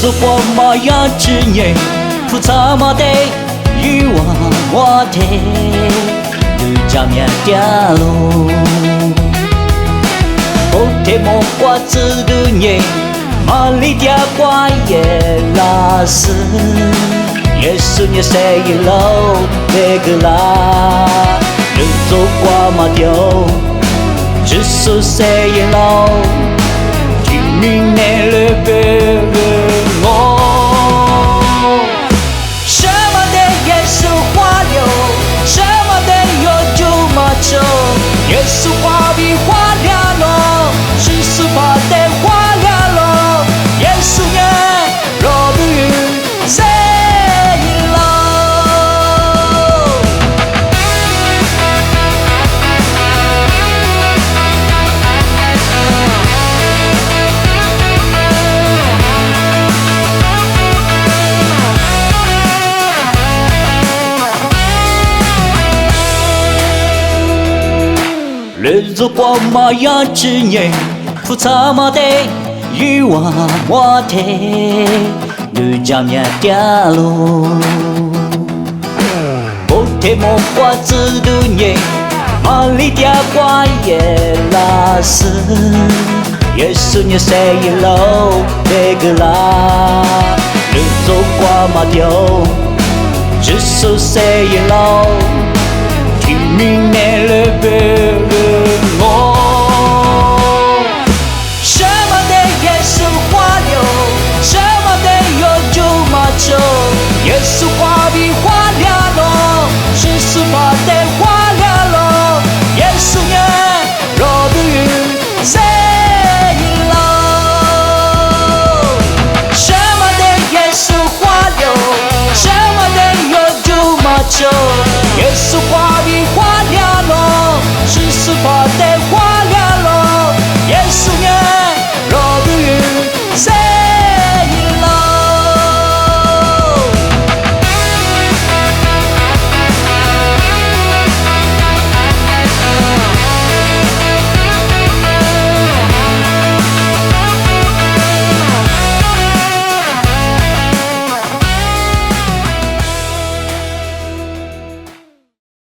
如果我要执念，不怎么的欲望我的，你家面掉落，不天莫挂自的念，马里掉挂也拉丝，耶稣你谁喽那个啦，你做挂马丢，只是谁喽，听明年了别我。什么的耶稣花流，什么的有就马走，耶稣花比花亮咯，是司法的花亮咯，耶稣也若不语谁咯。日如果我要执念，不怎么的欲望我的，你家面掉落，不天莫挂自的念，马里掉挂也拉丝，耶稣你谁喽那个啦，你做挂马丢，只是谁喽，听明年了别我。什么的耶稣花流，什么的有就马走，耶稣花比花